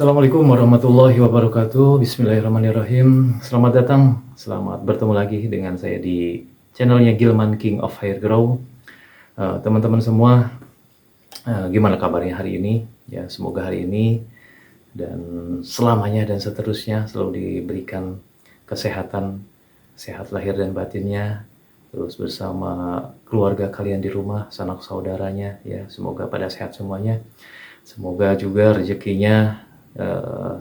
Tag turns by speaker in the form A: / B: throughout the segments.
A: Assalamualaikum warahmatullahi wabarakatuh. Bismillahirrahmanirrahim. Selamat datang, selamat bertemu lagi dengan saya di channelnya Gilman King of Hair Grow. Teman-teman semua, gimana kabarnya hari ini? Ya, semoga hari ini dan selamanya dan seterusnya selalu diberikan kesehatan, sehat lahir dan batinnya, terus bersama keluarga kalian di rumah, sanak saudaranya, ya semoga pada sehat semuanya. Semoga juga rezekinya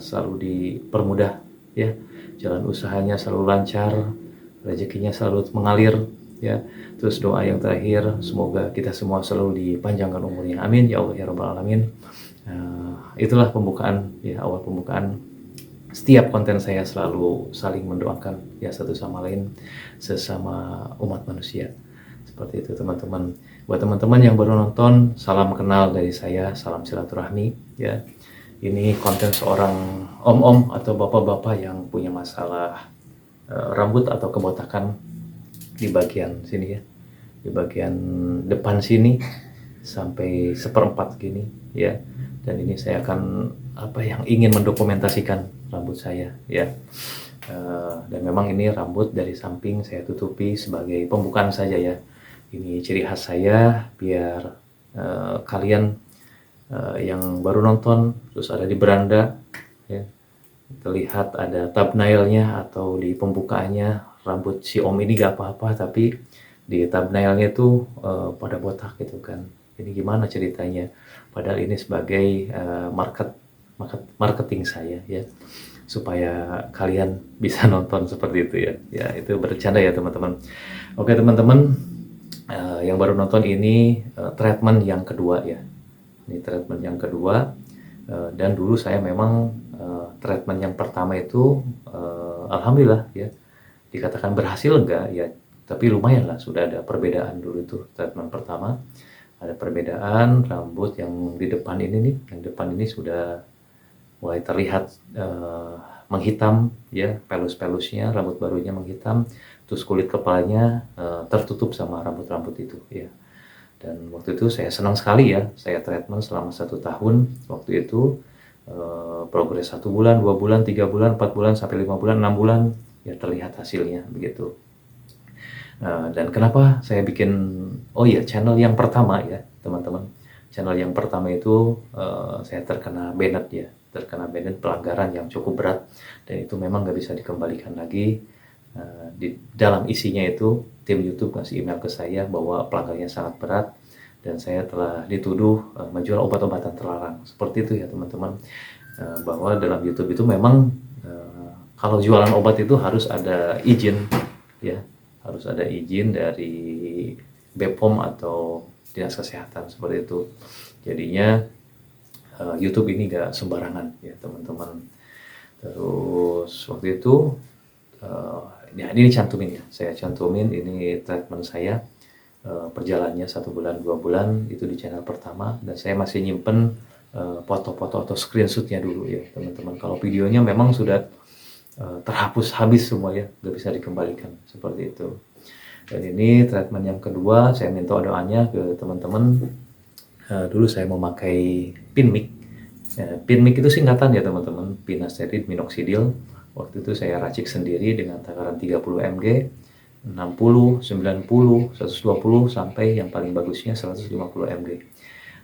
A: selalu dipermudah, ya, jalan usahanya selalu lancar, rezekinya selalu mengalir, ya. Terus doa yang terakhir, semoga kita semua selalu dipanjangkan umurnya, amin ya Allah ya rabbal alamin. Itulah pembukaan, ya, awal pembukaan. Setiap konten saya selalu saling mendoakan, ya, satu sama lain, sesama umat manusia. Seperti itu teman-teman. Buat teman-teman yang baru nonton, salam kenal dari saya, salam silaturahmi, ya. Ini konten seorang om-om atau bapak-bapak yang punya masalah rambut atau kebotakan di bagian sini, ya, di bagian depan sini sampai seperempat gini, ya. Dan ini saya akan yang ingin mendokumentasikan rambut saya, ya. Dan memang ini rambut dari samping saya tutupi sebagai pembukaan saja, ya. Ini ciri khas saya biar kalian yang baru nonton terus ada di beranda, ya, terlihat ada thumbnailnya atau di pembukaannya rambut si om ini gak apa-apa, tapi di thumbnailnya tuh pada botak gitu kan. Ini gimana ceritanya? Padahal ini sebagai marketing saya, ya, supaya kalian bisa nonton seperti itu, ya. Ya, itu bercanda ya teman-teman. Oke teman-teman, yang baru nonton ini treatment yang kedua, ya. Ini treatment yang kedua, dan dulu saya memang treatment yang pertama itu alhamdulillah, ya, dikatakan berhasil enggak, ya, tapi lumayan lah, sudah ada perbedaan dulu itu treatment pertama. Ada perbedaan rambut yang di depan ini nih, yang depan ini sudah mulai terlihat menghitam, ya, pelus-pelusnya, rambut barunya menghitam, terus kulit kepalanya tertutup sama rambut-rambut itu, ya. Dan waktu itu saya senang sekali, ya, saya treatment selama 1 tahun. Waktu itu progres 1 bulan, 2 bulan, 3 bulan, 4 bulan, sampai 5 bulan, 6 bulan, ya, terlihat hasilnya begitu. Dan kenapa saya bikin, channel yang pertama, ya teman-teman. Channel yang pertama itu saya terkena banned, ya, terkena banned pelanggaran yang cukup berat, dan itu memang nggak bisa dikembalikan lagi. Di dalam isinya itu tim YouTube ngasih email ke saya bahwa pelanggarannya sangat berat dan saya telah dituduh menjual obat-obatan terlarang. Seperti itu, ya teman-teman. Bahwa dalam YouTube itu memang kalau jualan obat itu harus ada izin, ya, harus ada izin dari BPOM atau Dinas Kesehatan, seperti itu. Jadinya YouTube ini gak sembarangan, ya teman-teman. Terus waktu itu ini cantumin, ya, saya cantumin ini treatment saya, perjalanannya 1 bulan 2 bulan itu di channel pertama, dan saya masih nyimpen foto-foto atau screenshotnya dulu, ya teman-teman. Kalau videonya memang sudah terhapus habis semua, ya, nggak bisa dikembalikan, seperti itu. Dan ini treatment yang kedua, saya minta doanya ke teman-teman. Dulu saya memakai Pinmic. Pinmic itu singkatan, ya teman-teman, finasteride minoxidil. Waktu itu saya racik sendiri dengan takaran 30 mg, 60, 90, 120, sampai yang paling bagusnya 150 mg.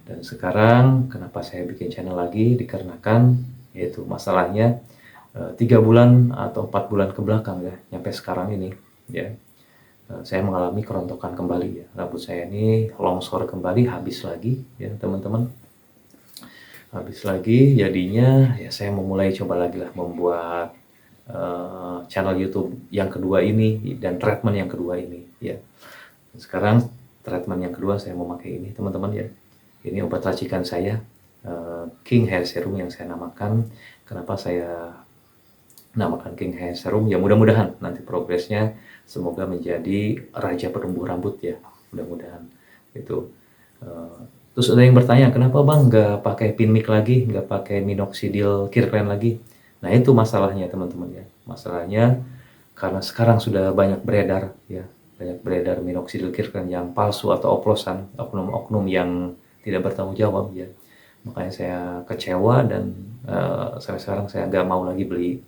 A: Dan sekarang kenapa saya bikin channel lagi, dikarenakan yaitu masalahnya 3 bulan atau 4 bulan ke belakang, ya, sampai sekarang ini, ya, saya mengalami kerontokan kembali, ya. Rambut saya ini longsor kembali, habis lagi, ya teman-teman. Habis lagi, jadinya ya saya memulai coba lagi lah membuat channel YouTube yang kedua ini dan treatment yang kedua ini, ya. Sekarang treatment yang kedua saya memakai ini, teman-teman, ya. Ini obat racikan saya, King Hair Serum yang saya namakan. Kenapa saya namakan King Hair Serum? Ya mudah-mudahan nanti progresnya semoga menjadi raja penumbuh rambut, ya, mudah-mudahan itu. Terus ada yang bertanya, kenapa bang nggak pakai Pinmic lagi, nggak pakai minoxidil Kirkland lagi? Nah itu masalahnya teman-teman, ya. Masalahnya karena sekarang sudah banyak beredar, ya, banyak beredar minoxidil Kirkland yang palsu atau oplosan, oknum-oknum yang tidak bertanggung jawab, ya. Makanya saya kecewa dan sampai sekarang saya nggak mau lagi beli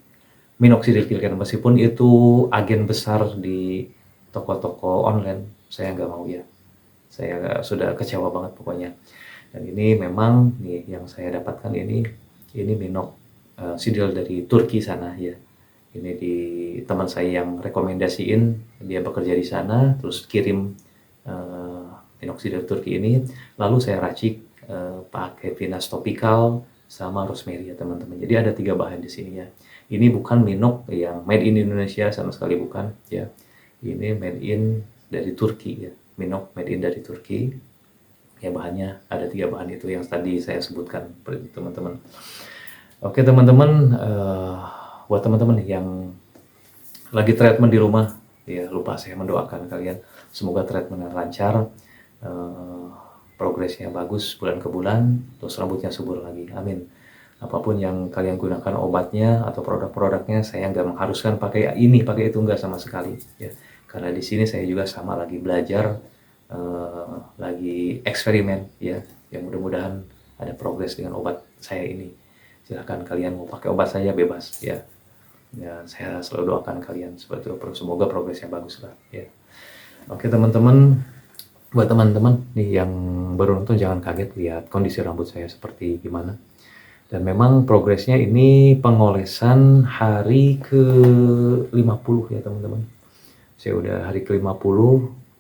A: minoxidil killer meskipun itu agen besar di toko-toko online, saya nggak mau ya. Saya sudah kecewa banget pokoknya. Dan ini memang nih yang saya dapatkan ini minoxidil dari Turki sana ya. Ini di teman saya yang rekomendasiin, dia bekerja di sana, terus kirim minoxidil Turki ini, lalu saya racik pakai Venus Topical sama rosemary ya teman-teman. Jadi ada 3 bahan di sini ya. Ini bukan minok yang made in Indonesia, sama sekali bukan ya. Ini made in dari Turki ya. Minok made in dari Turki. Ya bahannya ada 3 bahan itu yang tadi saya sebutkan teman-teman. Oke teman-teman, buat teman-teman yang lagi treatment di rumah, ya lupa saya mendoakan kalian semoga treatmentnya lancar, progresnya bagus bulan ke bulan, terus rambutnya subur lagi, amin. Apapun yang kalian gunakan obatnya atau produk-produknya, saya nggak mengharuskan pakai ini, pakai itu, nggak sama sekali ya. Karena di sini saya juga sama lagi belajar, lagi eksperimen ya. Yang mudah-mudahan ada progres dengan obat saya ini. Silahkan kalian mau pakai obat saya bebas ya. Ya, saya selalu doakan kalian seperti itu. Semoga progresnya bagus lah ya. Oke teman-teman, buat teman-teman nih yang baru nonton jangan kaget lihat kondisi rambut saya seperti gimana. Dan memang progresnya ini pengolesan hari ke-50 ya teman-teman. Saya udah hari ke-50,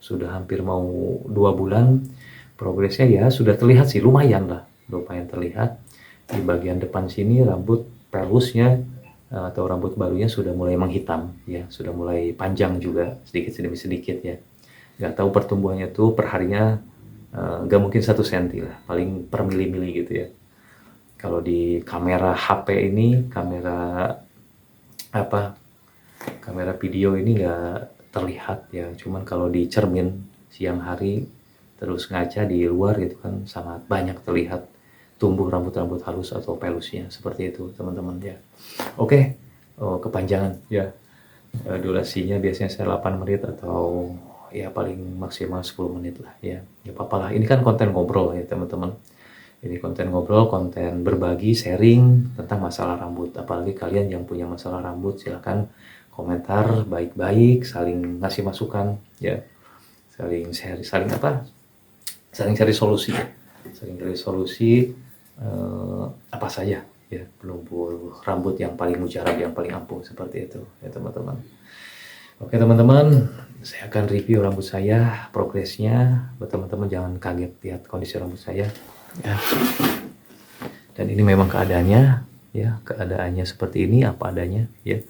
A: sudah hampir mau 2 bulan. Progresnya ya sudah terlihat sih, lumayan lah, lumayan terlihat. Di bagian depan sini rambut pelusnya atau rambut barunya sudah mulai menghitam ya, sudah mulai panjang juga sedikit demi sedikit ya. Nggak tahu pertumbuhannya tuh perharinya nggak mungkin 1 senti lah, paling per mili-mili gitu ya. Kalau di kamera HP ini, kamera video ini nggak terlihat ya. Cuman kalau di cermin siang hari terus ngaca di luar gitu kan sangat banyak terlihat tumbuh rambut-rambut halus atau pelusnya seperti itu teman-teman ya. Oke, kepanjangan ya. Durasinya biasanya saya 8 menit atau ya paling maksimal 10 menit lah ya. Ya apa-apa lah. Ini kan konten ngobrol ya teman-teman. Ini konten ngobrol, konten berbagi, sharing tentang masalah rambut. Apalagi kalian yang punya masalah rambut, silahkan komentar baik-baik, saling ngasih masukan, ya, saling share, saling cari solusi, saling cari solusi apa saja, ya, penumbuh rambut yang paling mujarab, yang paling ampuh seperti itu, ya teman-teman. Oke teman-teman, saya akan review rambut saya, progresnya. Buat teman-teman jangan kaget lihat kondisi rambut saya. Ya. Dan ini memang keadaannya ya, keadaannya seperti ini apa adanya ya.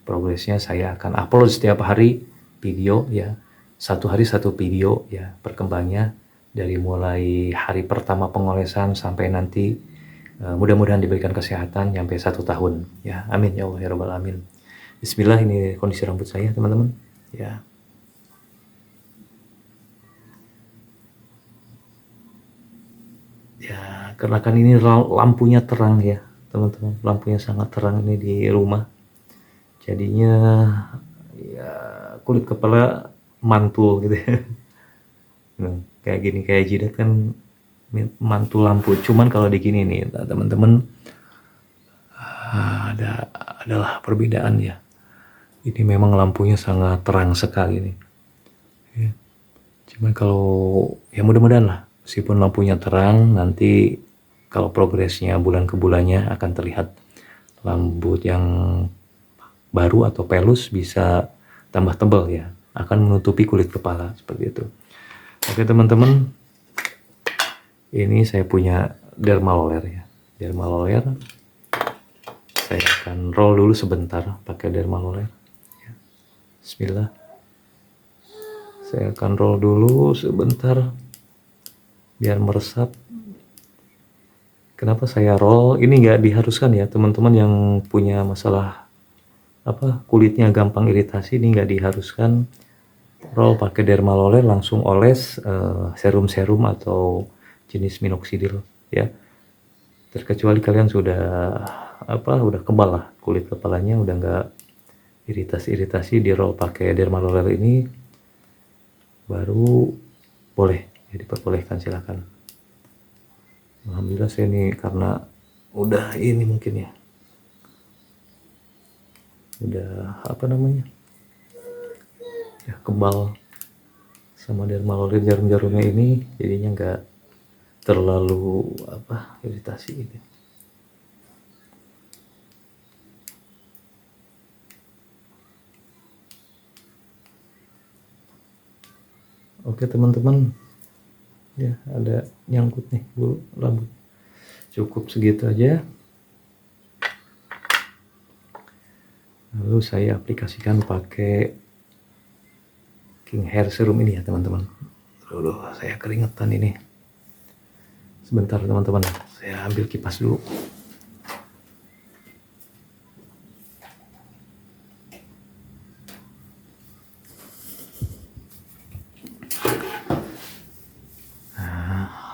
A: Progresnya saya akan upload setiap hari video ya. 1 hari 1 video ya, perkembangannya dari mulai hari pertama pengolesan sampai nanti mudah-mudahan diberikan kesehatan sampai 1 tahun ya. Amin ya Allah ya rabbal alamin. Bismillah, ini kondisi rambut saya teman-teman ya. Ya, karena kan ini lampunya terang ya teman-teman, lampunya sangat terang ini di rumah, jadinya ya kulit kepala mantul gitu ya. Nah, kayak gini, kayak jidat kan mantul lampu. Cuman kalau di gini nih teman-teman, adalah perbedaan ya. Ini memang lampunya sangat terang sekali nih ya. Cuman kalau ya mudah-mudahan lah, meskipun lampunya terang, nanti kalau progresnya bulan ke bulannya akan terlihat rambut yang baru atau pelus bisa tambah tebal ya, akan menutupi kulit kepala seperti itu. Oke teman-teman, ini saya punya dermaloler ya, dermaloler. Saya akan roll dulu sebentar pakai dermaloler ya. Bismillah, saya akan roll dulu sebentar biar meresap. Kenapa saya roll? Ini nggak diharuskan ya teman-teman yang punya masalah kulitnya gampang iritasi, ini nggak diharuskan roll pakai dermaloler, langsung oles serum-serum atau jenis minoxidil ya. Terkecuali kalian sudah udah kebal lah kulit kepalanya, udah nggak iritasi di roll pakai dermaloler ini, baru boleh ya, diperbolehkan, silakan. Alhamdulillah saya ini karena udah ini mungkin ya, udah apa namanya ya, kebal sama dermalolir jarum-jarumnya ini, jadinya nggak terlalu apa iritasi gitu. Oke teman-teman, ya ada nyangkut nih bu rambut. Cukup segitu aja. Lalu saya aplikasikan pakai King Hair Serum ini ya teman-teman. Aduh, saya keringetan ini. Sebentar teman-teman, saya ambil kipas dulu.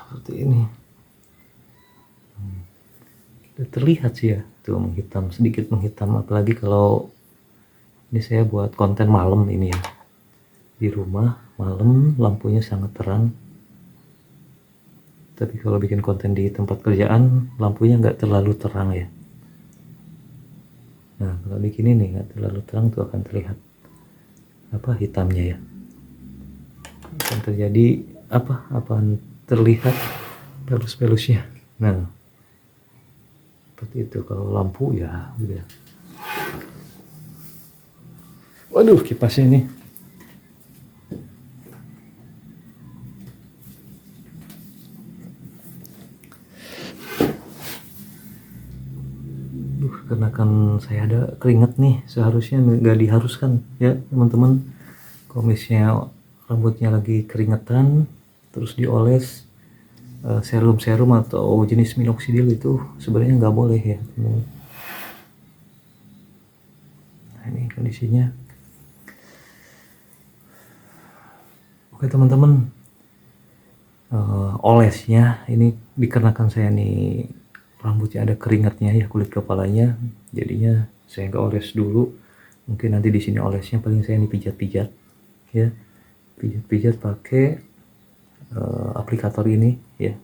A: Seperti ini. Udah terlihat sih ya, tuh menghitam, sedikit menghitam, apalagi kalau ini saya buat konten malam ini ya. Di rumah malam lampunya sangat terang. Tapi kalau bikin konten di tempat kerjaan lampunya nggak terlalu terang ya. Nah kalau bikin ini nggak terlalu terang tuh akan terlihat apa hitamnya ya. Akan terjadi apa terlihat pelus-pelusnya. Nah seperti itu kalau lampu ya udah. Waduh kipasnya ini. Karena kan saya ada keringat nih, seharusnya nggak diharuskan ya teman-teman. Kalau misalnya rambutnya lagi keringetan terus dioles serum-serum atau jenis minoxidil itu sebenarnya nggak boleh ya teman-teman. Nah ini kondisinya. Oke teman-teman, olesnya ini dikarenakan saya nih rambutnya ada keringatnya ya, kulit kepalanya, jadinya saya nggak oles dulu. Mungkin nanti di sini olesnya paling saya ini pijat-pijat ya, pijat-pijat pakai aplikator ini ya.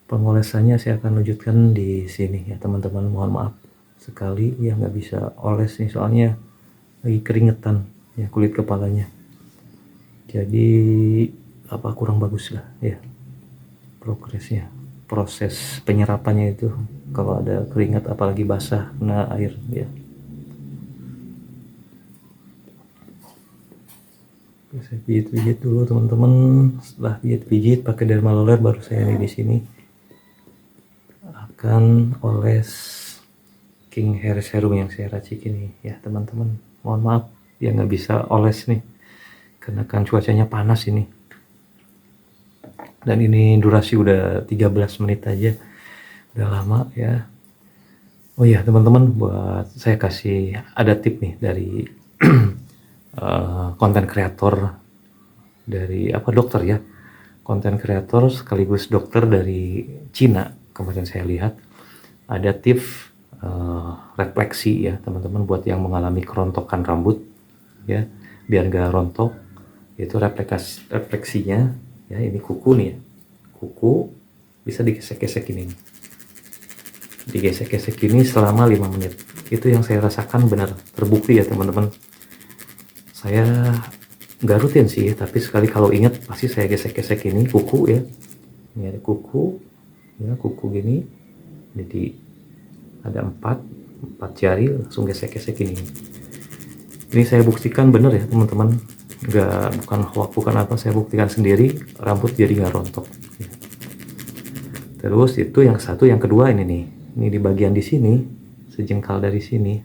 A: Pengolesannya saya akan lanjutkan di sini ya teman-teman. Mohon maaf sekali ya nggak bisa oles nih, soalnya lagi keringetan ya kulit kepalanya, jadi apa kurang bagus lah ya progresnya. Proses penyerapannya itu kalau ada keringat apalagi basah kena air ya. Saya pijit-pijit dulu teman-teman. Setelah pijit-pijit pakai dermaloler baru saya di sini akan oles King Hair Serum yang saya racik ini ya teman-teman. Mohon maaf ya nggak bisa oles nih karena kan cuacanya panas ini. Dan ini durasi udah 13 menit aja, udah lama ya. Oh iya teman-teman, buat saya kasih ada tip nih dari konten kreator dari apa dokter ya, konten kreator sekaligus dokter dari Cina. Kemarin saya lihat ada tips refleksi ya teman-teman, buat yang mengalami kerontokan rambut ya, biar gak rontok. Itu refleksinya ya, ini kuku nih ya, kuku bisa digesek-gesek ini, digesek-gesek ini selama 5 menit. Itu yang saya rasakan benar terbukti ya teman-teman. Saya nggak rutin sih, tapi sekali kalau ingat pasti saya gesek-gesek ini kuku ya. Ini ada kuku ya, kuku gini, jadi ada 4 jari, langsung gesek-gesek ini. Ini saya buktikan benar ya teman-teman, bukan hoax, bukan apa, saya buktikan sendiri, rambut jadi nggak rontok. Terus itu yang satu, yang kedua ini nih, ini di bagian di sini, sejengkal dari sini,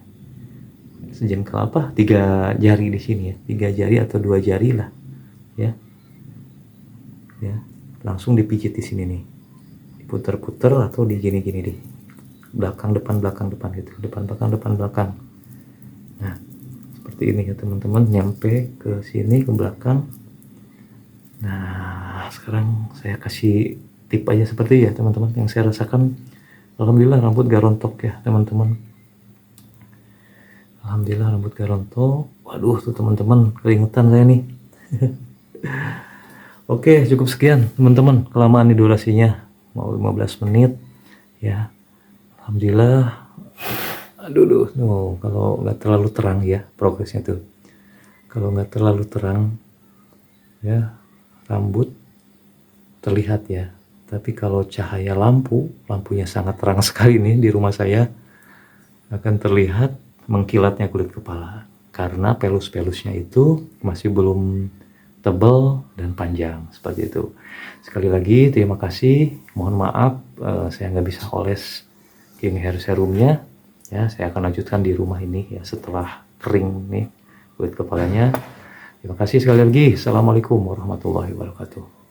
A: sejengkal apa, 3 jari di sini ya, 3 jari atau 2 jari lah ya, ya langsung dipijit di sini nih, diputer-puter atau di gini-gini di belakang depan gitu, depan belakang. Nah seperti ini ya teman-teman, nyampe ke sini ke belakang. Nah sekarang saya kasih tip aja seperti ya teman-teman yang saya rasakan. Alhamdulillah rambut gak rontok ya teman-teman, alhamdulillah rambut gak rontok. Waduh tuh teman-teman keringetan saya nih. Oke, cukup sekian teman-teman. Kelamaan nih durasinya, mau 15 menit ya. Alhamdulillah. Aduh, duh, no, kalau nggak terlalu terang ya progresnya tuh. Kalau nggak terlalu terang ya, rambut terlihat ya. Tapi kalau cahaya lampunya sangat terang sekali nih di rumah saya, akan terlihat mengkilatnya kulit kepala. Karena pelus-pelusnya itu masih belum tebal dan panjang seperti itu. Sekali lagi terima kasih, mohon maaf saya nggak bisa oles King Hair Serumnya ya. Saya akan lanjutkan di rumah ini ya setelah kering nih kulit kepalanya. Terima kasih sekali lagi. Assalamualaikum warahmatullahi wabarakatuh.